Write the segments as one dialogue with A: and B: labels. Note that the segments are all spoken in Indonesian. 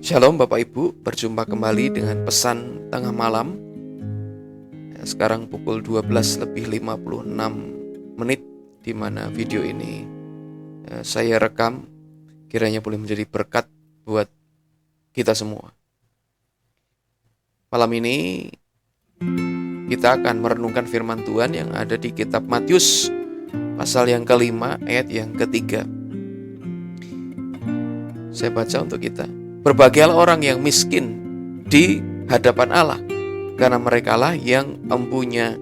A: Shalom Bapak Ibu, berjumpa kembali dengan pesan tengah malam. Sekarang pukul 12:56 di mana video ini saya rekam, kiranya boleh menjadi berkat buat kita semua. Malam ini kita akan merenungkan firman Tuhan yang ada di kitab Matius pasal yang ke-5 ayat yang ke-3. Saya baca untuk kita. Berbahagialah orang yang miskin di hadapan Allah, karena merekalah yang empunya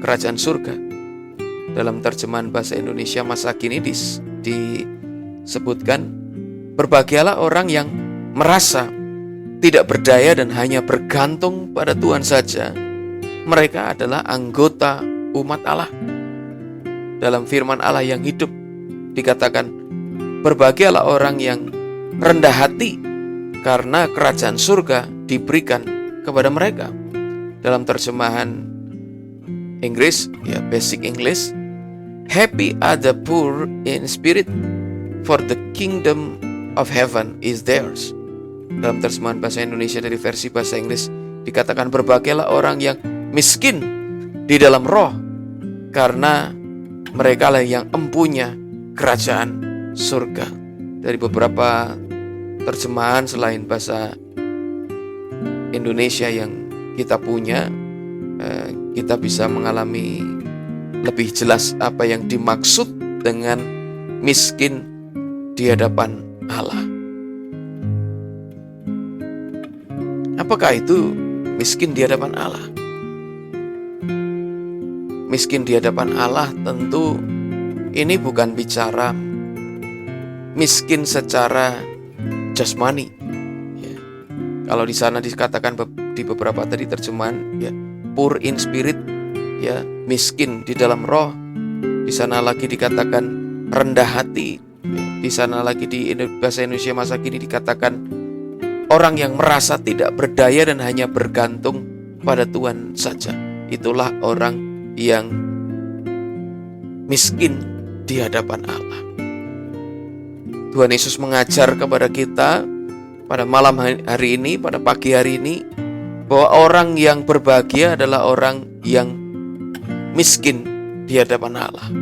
A: kerajaan surga. Dalam terjemahan bahasa Indonesia masa kini disebutkan, berbahagialah orang yang merasa tidak berdaya dan hanya bergantung pada Tuhan saja. Mereka adalah anggota umat Allah. Dalam firman Allah yang hidup dikatakan, berbahagialah orang yang rendah hati, karena kerajaan surga diberikan kepada mereka. Dalam terjemahan Inggris, Basic English, happy are the poor in spirit, for the kingdom of heaven is theirs. Dalam terjemahan bahasa Indonesia dari versi bahasa Inggris dikatakan, berbahagialah orang yang miskin di dalam roh, karena mereka lah yang empunya kerajaan surga. Dari beberapa terjemahan selain bahasa Indonesia yang kita punya, kita bisa mengalami lebih jelas apa yang dimaksud dengan miskin di hadapan Allah. Apakah itu miskin di hadapan Allah? Miskin di hadapan Allah tentu ini bukan bicara miskin secara jasmani. Kalau di sana dikatakan di beberapa tadi terjemahan, poor in spirit, miskin di dalam roh. Di sana lagi dikatakan rendah hati. Di sana lagi di bahasa Indonesia masa kini dikatakan orang yang merasa tidak berdaya dan hanya bergantung pada Tuhan saja. Itulah orang yang miskin di hadapan Allah. Tuhan Yesus mengajar kepada kita pada malam hari ini, pada pagi hari ini, bahwa orang yang berbahagia adalah orang yang miskin di hadapan Allah.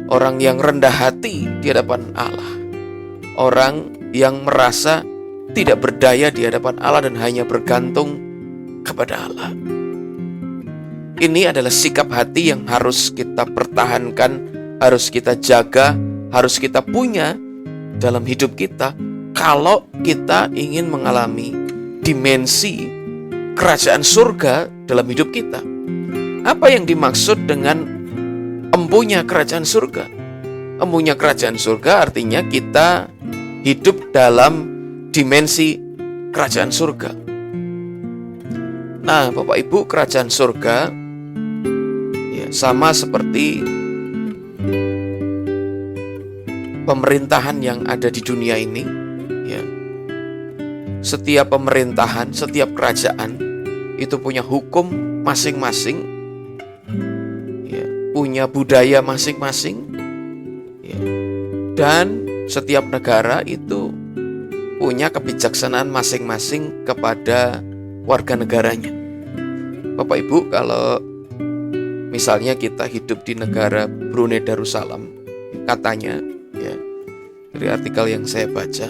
A: Orang yang rendah hati di hadapan Allah. Orang yang merasa tidak berdaya di hadapan Allah dan hanya bergantung kepada Allah. Ini adalah sikap hati yang harus kita pertahankan, harus kita jaga, harus kita punya dalam hidup kita, kalau kita ingin mengalami dimensi kerajaan surga dalam hidup kita. Apa yang dimaksud dengan empunya kerajaan surga? Empunya kerajaan surga artinya kita hidup dalam dimensi kerajaan surga. Nah, Bapak Ibu, kerajaan surga sama seperti pemerintahan yang ada di dunia ini. Setiap pemerintahan, setiap kerajaan itu punya hukum masing-masing, punya budaya masing-masing, dan setiap negara itu punya kebijaksanaan masing-masing kepada warga negaranya. Bapak Ibu, kalau misalnya kita hidup di negara Brunei Darussalam, katanya dari artikel yang saya baca,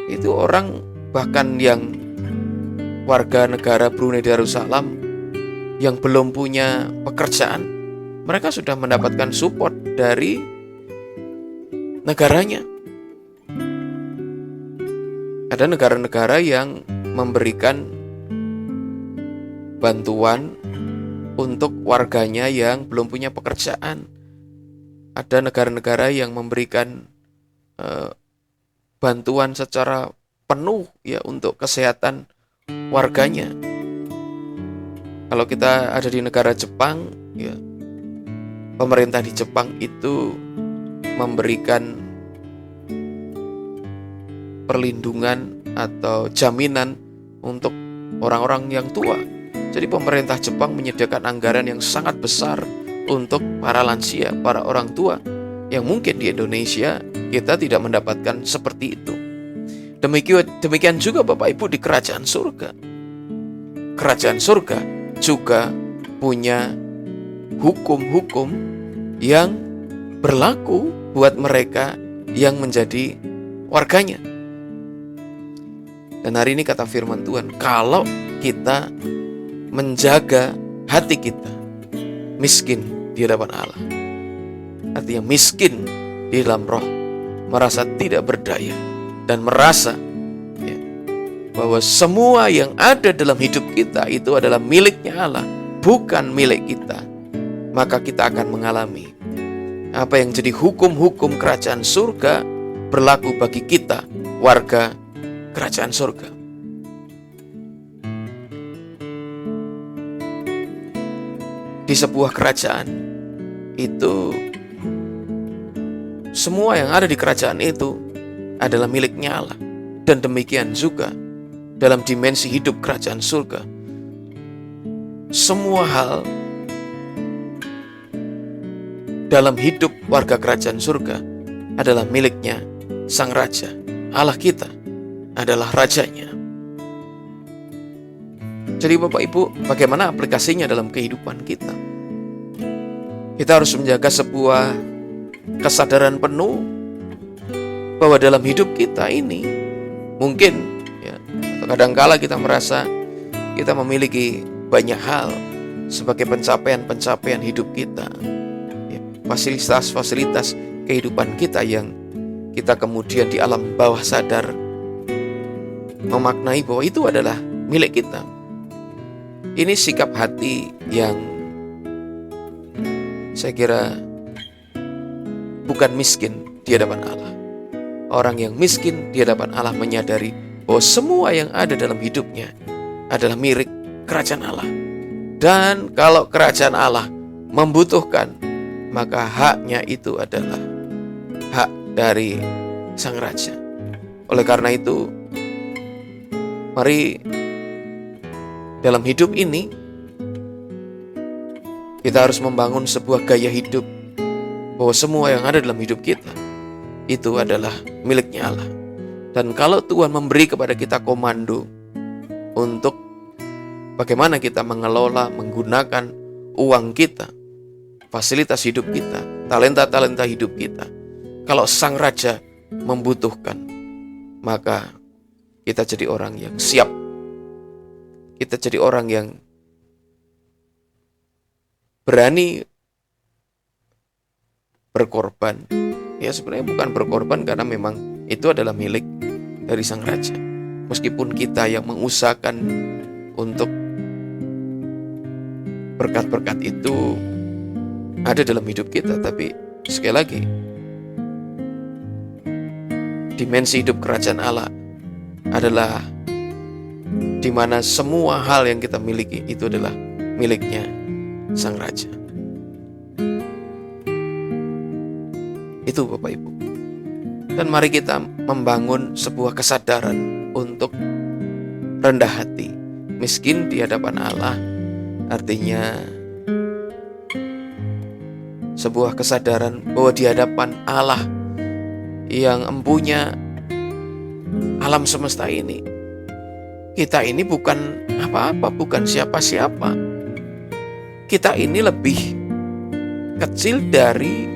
A: itu orang bahkan yang warga negara Brunei Darussalam yang belum punya pekerjaan, mereka sudah mendapatkan support dari negaranya. Ada negara-negara yang memberikan bantuan untuk warganya yang belum punya pekerjaan. Ada negara-negara yang memberikan bantuan secara penuh untuk kesehatan warganya. Kalau kita ada di negara Jepang, pemerintah di Jepang itu memberikan perlindungan atau jaminan untuk orang-orang yang tua. Jadi pemerintah Jepang menyediakan anggaran yang sangat besar untuk para lansia, para orang tua, yang mungkin di Indonesia kita tidak mendapatkan seperti itu. Demikian juga Bapak Ibu di kerajaan surga. Kerajaan surga juga punya hukum-hukum yang berlaku buat mereka yang menjadi warganya. Dan hari ini kata firman Tuhan, kalau kita menjaga hati kita miskin di hadapan Allah, artinya miskin di dalam roh, merasa tidak berdaya, dan merasa bahwa semua yang ada dalam hidup kita itu adalah miliknya Allah, bukan milik kita, maka kita akan mengalami apa yang jadi hukum-hukum kerajaan surga berlaku bagi kita, warga kerajaan surga. Di sebuah kerajaan itu, semua yang ada di kerajaan itu adalah miliknya Allah. Dan demikian juga dalam dimensi hidup kerajaan surga. Semua hal dalam hidup warga kerajaan surga adalah miliknya Sang Raja. Allah kita adalah rajanya. Jadi Bapak Ibu, bagaimana aplikasinya dalam kehidupan kita? Kita harus menjaga sebuah kesadaran penuh bahwa dalam hidup kita ini mungkin kadangkala kita merasa kita memiliki banyak hal sebagai pencapaian-pencapaian hidup kita, fasilitas-fasilitas kehidupan kita yang kita kemudian di alam bawah sadar memaknai bahwa itu adalah milik kita. Ini sikap hati yang saya kira bukan miskin di hadapan Allah. Orang yang miskin di hadapan Allah menyadari bahwa semua yang ada dalam hidupnya adalah milik kerajaan Allah. Dan kalau kerajaan Allah membutuhkan, maka haknya itu adalah hak dari Sang Raja. Oleh karena itu, mari dalam hidup ini kita harus membangun sebuah gaya hidup bahwa semua yang ada dalam hidup kita itu adalah miliknya Allah. Dan kalau Tuhan memberi kepada kita komando untuk bagaimana kita mengelola, menggunakan uang kita, fasilitas hidup kita, talenta-talenta hidup kita, kalau Sang Raja membutuhkan, maka kita jadi orang yang siap. Kita jadi orang yang berani berkorban. Ya sebenarnya bukan berkorban karena memang itu adalah milik dari Sang Raja. Meskipun kita yang mengusahakan untuk berkat-berkat itu ada dalam hidup kita, tapi sekali lagi, dimensi hidup kerajaan Allah adalah di mana semua hal yang kita miliki itu adalah miliknya Sang Raja. Itu Bapak Ibu. Dan mari kita membangun sebuah kesadaran untuk rendah hati, miskin di hadapan Allah. Artinya sebuah kesadaran bahwa di hadapan Allah yang empunya alam semesta ini, kita ini bukan apa-apa, bukan siapa-siapa. Kita ini lebih kecil dari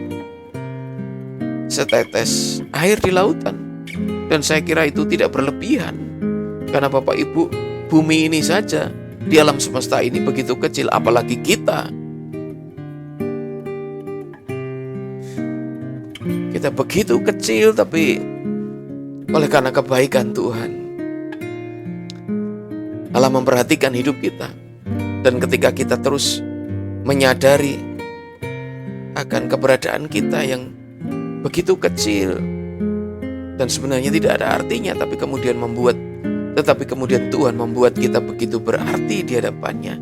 A: setetes air di lautan. Dan saya kira itu tidak berlebihan. Karena Bapak Ibu, bumi ini saja di alam semesta ini begitu kecil, apalagi kita. Kita begitu kecil, tapi oleh karena kebaikan Tuhan, Allah memperhatikan hidup kita. Dan ketika kita terus menyadari akan keberadaan kita yang begitu kecil dan sebenarnya tidak ada artinya, tapi kemudian Tuhan membuat kita begitu berarti di hadapannya.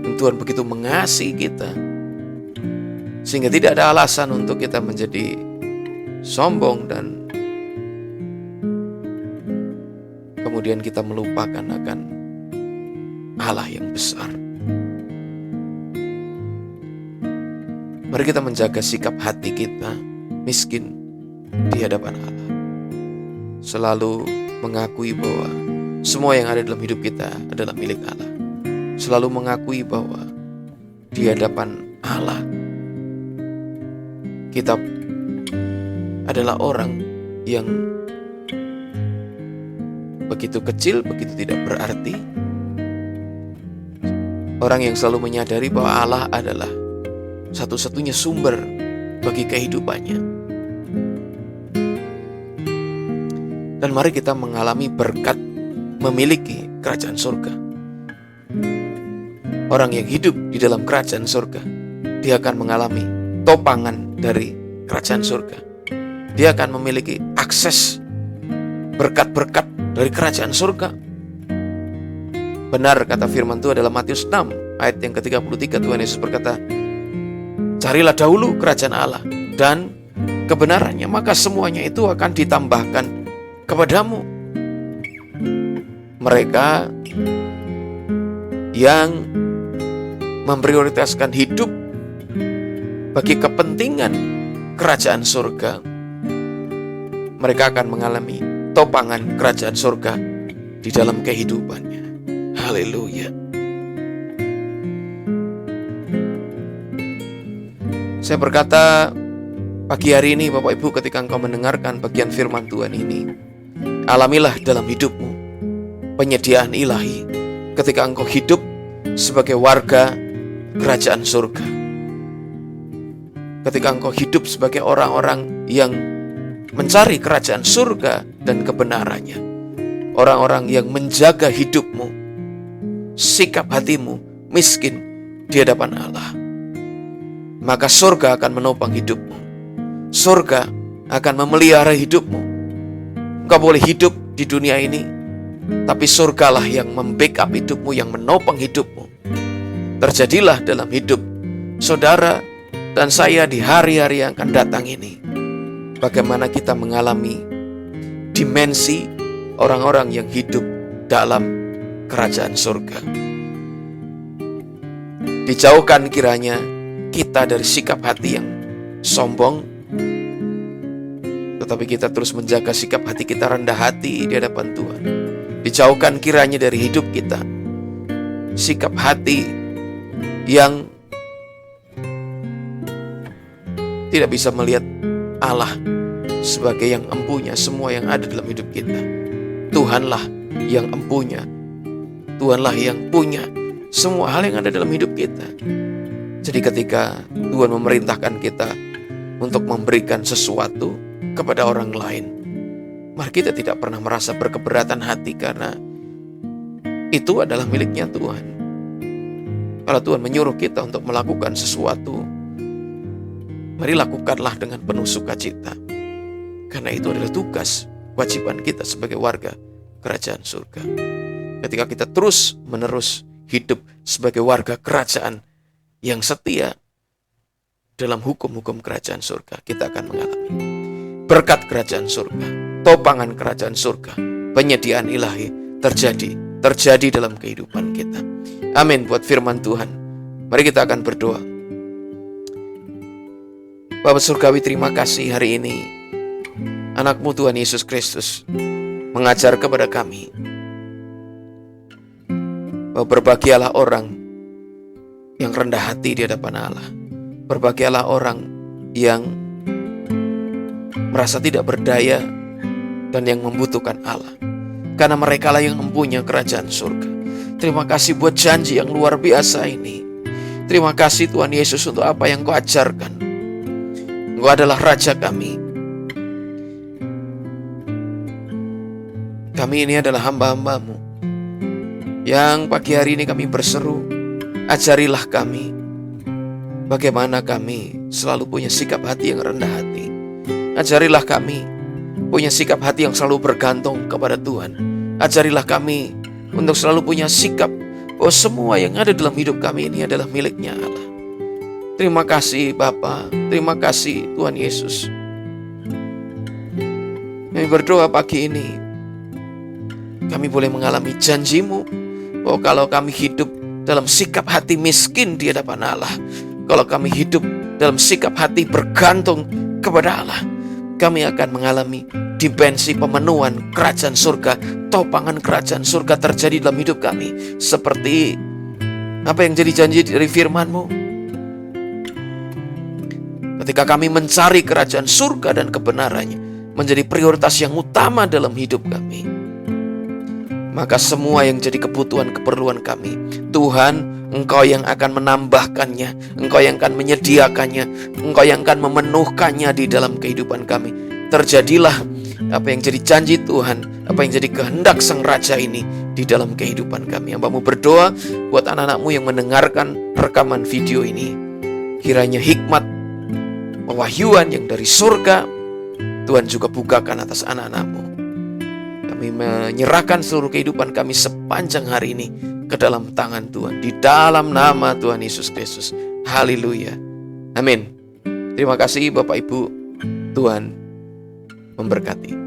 A: Dan Tuhan begitu mengasihi kita sehingga tidak ada alasan untuk kita menjadi sombong dan kemudian kita melupakan akan Allah yang besar. Mari kita menjaga sikap hati kita miskin di hadapan Allah. selalu mengakui bahwa semua yang ada dalam hidup kita adalah milik Allah. Selalu mengakui bahwa di hadapan Allah kita adalah orang yang begitu kecil, begitu tidak berarti. Orang yang selalu menyadari bahwa Allah adalah satu-satunya sumber bagi kehidupannya. Dan mari kita mengalami berkat memiliki kerajaan surga. Orang yang hidup di dalam kerajaan surga, dia akan mengalami topangan dari kerajaan surga. Dia akan memiliki akses berkat-berkat dari kerajaan surga. Benar kata firman Tuhan dalam Matius 6 ayat yang ke-33, Tuhan Yesus berkata, carilah dahulu kerajaan Allah dan kebenarannya, maka semuanya itu akan ditambahkan kepadamu. Mereka yang memprioritaskan hidup bagi kepentingan kerajaan surga, mereka akan mengalami topangan kerajaan surga di dalam kehidupannya. Haleluya. Saya berkata pagi hari ini, Bapak Ibu, ketika engkau mendengarkan bagian firman Tuhan ini, alamilah dalam hidupmu penyediaan ilahi ketika engkau hidup sebagai warga kerajaan surga. Ketika engkau hidup sebagai orang-orang yang mencari kerajaan surga dan kebenarannya, orang-orang yang menjaga hidupmu, sikap hatimu miskin di hadapan Allah, maka surga akan menopang hidupmu. Surga akan memelihara hidupmu. Engkau boleh hidup di dunia ini, tapi surgalah yang membackup hidupmu, yang menopang hidupmu. Terjadilah dalam hidup saudara dan saya di hari-hari yang akan datang ini, bagaimana kita mengalami dimensi orang-orang yang hidup dalam kerajaan surga. Dijauhkan kiranya kita dari sikap hati yang sombong, tetapi kita terus menjaga sikap hati kita rendah hati di hadapan Tuhan. Dijauhkan kiranya dari hidup kita sikap hati yang tidak bisa melihat Allah sebagai yang empunya semua yang ada dalam hidup kita. Tuhanlah yang empunya, Tuhanlah yang punya semua hal yang ada dalam hidup kita. Jadi ketika Tuhan memerintahkan kita untuk memberikan sesuatu kepada orang lain, mari kita tidak pernah merasa berkeberatan hati, karena itu adalah miliknya Tuhan. Kalau Tuhan menyuruh kita untuk melakukan sesuatu, mari lakukanlah dengan penuh sukacita, karena itu adalah tugas, kewajiban kita sebagai warga kerajaan surga. Ketika kita terus menerus hidup sebagai warga kerajaan yang setia dalam hukum-hukum kerajaan surga, kita akan mengalami berkat kerajaan surga, topangan kerajaan surga, penyediaan ilahi terjadi dalam kehidupan kita. Amin buat firman Tuhan. Mari kita akan berdoa. Bapa Surgawi, terima kasih hari ini anak-Mu Tuhan Yesus Kristus mengajar kepada kami bahwa berbahagialah orang yang rendah hati di hadapan Allah. Berbahagialah orang yang merasa tidak berdaya dan yang membutuhkan Allah, karena merekalah yang mempunyai kerajaan surga. Terima kasih buat janji yang luar biasa ini. Terima kasih Tuhan Yesus untuk apa yang Kau ajarkan. Engkau adalah Raja kami. Kami ini adalah hamba-hamba-Mu yang pagi hari ini kami berseru, ajarilah kami bagaimana kami selalu punya sikap hati yang rendah hati. Ajarilah kami punya sikap hati yang selalu bergantung kepada Tuhan. Ajarilah kami untuk selalu punya sikap bahwa semua yang ada dalam hidup kami ini adalah miliknya Allah. Terima kasih Bapa, terima kasih Tuhan Yesus. Kami berdoa pagi ini, kami boleh mengalami janji-Mu bahwa kalau kami hidup dalam sikap hati miskin di hadapan Allah, kalau kami hidup dalam sikap hati bergantung kepada Allah, kami akan mengalami dimensi pemenuhan kerajaan surga, topangan kerajaan surga terjadi dalam hidup kami. Seperti apa yang jadi janji dari firman-Mu. Ketika kami mencari kerajaan surga dan kebenarannya menjadi prioritas yang utama dalam hidup kami, maka semua yang jadi kebutuhan keperluan kami, Tuhan, Engkau yang akan menambahkannya, Engkau yang akan menyediakannya, Engkau yang akan memenuhkannya di dalam kehidupan kami. Terjadilah apa yang jadi janji Tuhan, apa yang jadi kehendak Sang Raja ini di dalam kehidupan kami. Hamba-Mu berdoa buat anak-anak-Mu yang mendengarkan rekaman video ini, kiranya hikmat pewahyuan yang dari surga Tuhan juga bukakan atas anak-anak-Mu. Kami menyerahkan seluruh kehidupan kami sepanjang hari ini ke dalam tangan Tuhan, di dalam nama Tuhan Yesus Kristus. Haleluya. Amin. Terima kasih Bapak Ibu. Tuhan memberkati.